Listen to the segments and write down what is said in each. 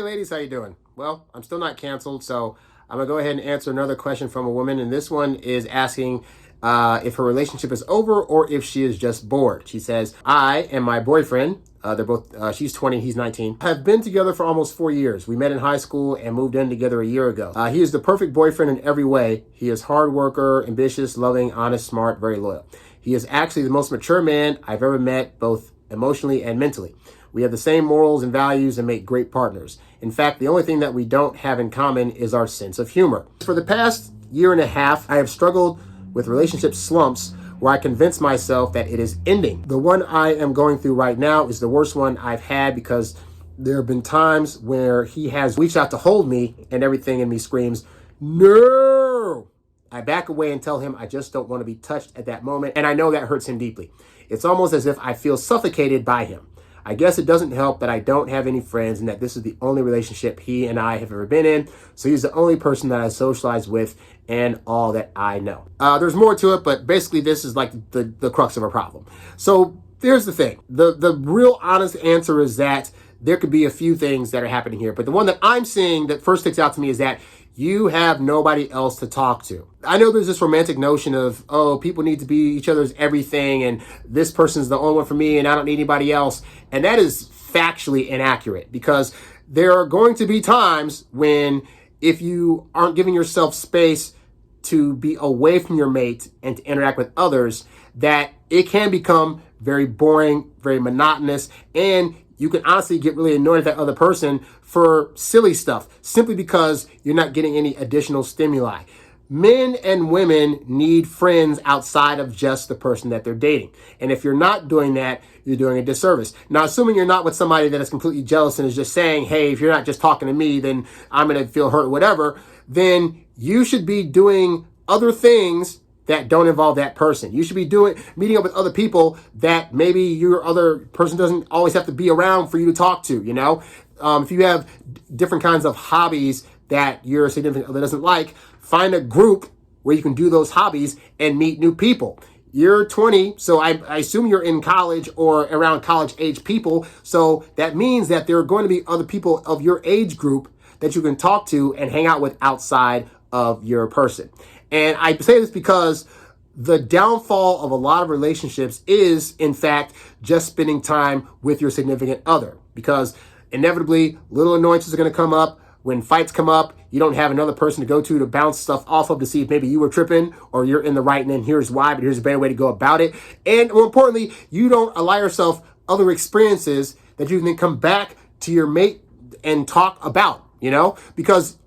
ladies, how you doing? Well, I'm still not canceled, so I'm gonna go ahead and answer another question from a woman, and this one is asking if her relationship is over or if she is just bored. She says, I and my boyfriend, they're both, she's 20, he's 19, have been together for almost 4 years. We met in high school and moved in together a year ago. He is the perfect boyfriend in every way. He is hard worker, ambitious, loving, honest, smart, very loyal. He is actually the most mature man I've ever met, both emotionally and mentally. We have the same morals and values and make great partners. In fact, the only thing that we don't have in common is our sense of humor. For the past year and a half, I have struggled with relationship slumps where I convince myself that it is ending. The one I am going through right now is the worst one I've had because there have been times where he has reached out to hold me and everything in me screams, no! I back away and tell him I just don't want to be touched at that moment, and I know that hurts him deeply. It's almost as if I feel suffocated by him. I guess it doesn't help that I don't have any friends and that this is the only relationship he and I have ever been in. So he's the only person that I socialize with and all that I know. There's more to it, but basically this is like the crux of a problem. So here's the thing. The real honest answer is that there could be a few things that are happening here. But the one that I'm seeing that first sticks out to me is that you have nobody else to talk to. I know there's this romantic notion of, oh, people need to be each other's everything and this person's the only one for me and I don't need anybody else. And that is factually inaccurate because there are going to be times when if you aren't giving yourself space to be away from your mate and to interact with others, that it can become very boring, very monotonous, and you can honestly get really annoyed at that other person for silly stuff simply because you're not getting any additional stimuli. Men and women need friends outside of just the person that they're dating. And if you're not doing that, you're doing a disservice. Now, assuming you're not with somebody that is completely jealous and is just saying, hey, if you're not just talking to me, then I'm going to feel hurt or whatever, then you should be doing other things that don't involve that person. You should be meeting up with other people that maybe your other person doesn't always have to be around for you to talk to, you know? If you have different kinds of hobbies that your significant other doesn't like, find a group where you can do those hobbies and meet new people. You're 20, so I assume you're in college or around college age people. So that means that there are going to be other people of your age group that you can talk to and hang out with outside of your person. And I say this because the downfall of a lot of relationships is, in fact, just spending time with your significant other. Because inevitably, little annoyances are going to come up. When fights come up, you don't have another person to go to bounce stuff off of to see if maybe you were tripping or you're in the right and then here's why, but here's a better way to go about it. And more importantly, you don't allow yourself other experiences that you can then come back to your mate and talk about, you know? Because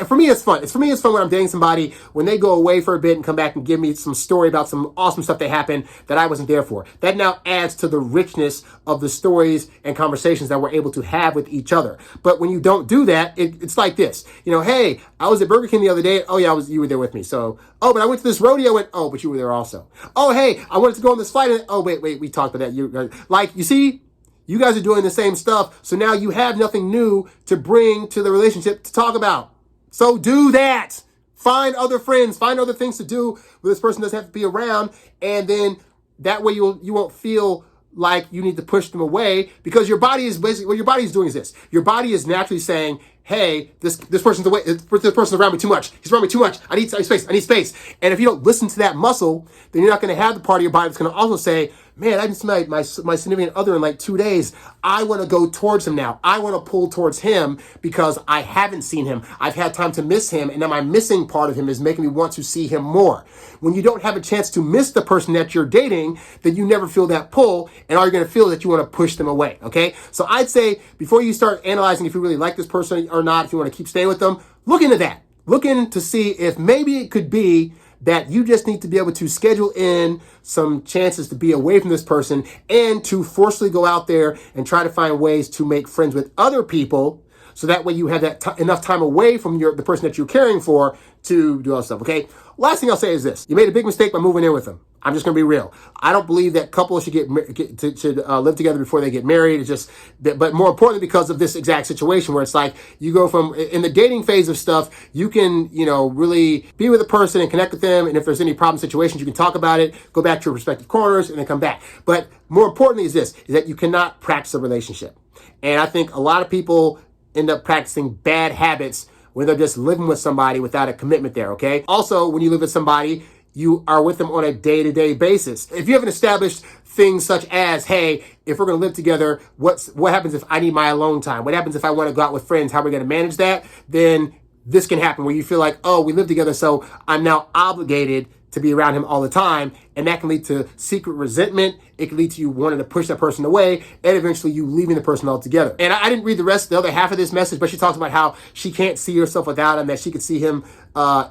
for me, it's fun. For me, it's fun when I'm dating somebody, when they go away for a bit and come back and give me some story about some awesome stuff that happened that I wasn't there for. That now adds to the richness of the stories and conversations that we're able to have with each other. But when you don't do that, it's like this. You know, hey, I was at Burger King the other day. Oh yeah, you were there with me. So, oh, but I went to this rodeo and, oh, but you were there also. Oh, hey, I wanted to go on this flight and, oh, wait, we talked about that. You see, you guys are doing the same stuff, so now you have nothing new to bring to the relationship to talk about. So do that. Find other friends, find other things to do where this person doesn't have to be around, and then that way you won't feel like you need to push them away because your body is basically, what your body is doing is this. Your body is naturally saying, hey, this person's away, this person's around me too much. He's around me too much. I need space. And if you don't listen to that muscle, then you're not going to have the part of your body that's going to also say, man, I just met my significant other in like 2 days. I want to go towards him now. I want to pull towards him because I haven't seen him. I've had time to miss him. And now my missing part of him is making me want to see him more. When you don't have a chance to miss the person that you're dating, then you never feel that pull. And all you're going to feel is that you want to push them away. Okay. So I'd say before you start analyzing if you really like this person or not, if you want to keep staying with them, look into that. Look in to see if maybe it could be that you just need to be able to schedule in some chances to be away from this person and to forcefully go out there and try to find ways to make friends with other people. So that way you have that enough time away from the person that you're caring for to do all that stuff, okay? Last thing I'll say is this. You made a big mistake by moving in with them. I'm just going to be real. I don't believe that couples should live together before they get married. It's just, but more importantly, because of this exact situation where it's like you go from in the dating phase of stuff, you can, really be with a person and connect with them. And if there's any problem situations, you can talk about it, go back to your respective corners and then come back. But more importantly is that you cannot practice a relationship. And I think a lot of people end up practicing bad habits when they're just living with somebody without a commitment there, okay? Also, when you live with somebody, you are with them on a day-to-day basis. If you haven't established things such as, hey, if we're going to live together, what happens if I need my alone time? What happens if I want to go out with friends? How are we going to manage that? Then this can happen where you feel like, oh, we live together, so I'm now obligated to be around him all the time. And that can lead to secret resentment. It can lead to you wanting to push that person away and eventually you leaving the person altogether. And I didn't read the other half of this message, but she talks about how she can't see herself without him, that she could see him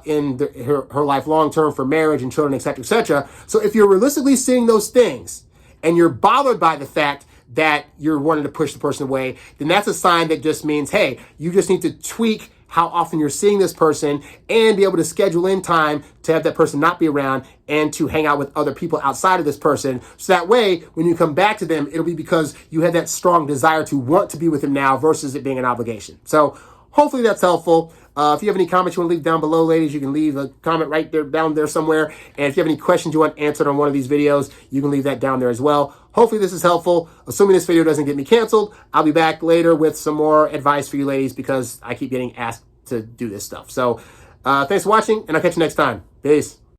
in her life long term for marriage and children, et cetera, et cetera. So if you're realistically seeing those things and you're bothered by the fact that you're wanting to push the person away, then that's a sign that just means, hey, you just need to tweak how often you're seeing this person and be able to schedule in time to have that person not be around and to hang out with other people outside of this person. So that way, when you come back to them, it'll be because you had that strong desire to want to be with them now versus it being an obligation. So hopefully that's helpful. If you have any comments you want to leave down below, ladies, you can leave a comment right there, down there somewhere. And if you have any questions you want answered on one of these videos, you can leave that down there as well. Hopefully this is helpful. Assuming this video doesn't get me canceled, I'll be back later with some more advice for you ladies because I keep getting asked to do this stuff. So thanks for watching, and I'll catch you next time. Peace.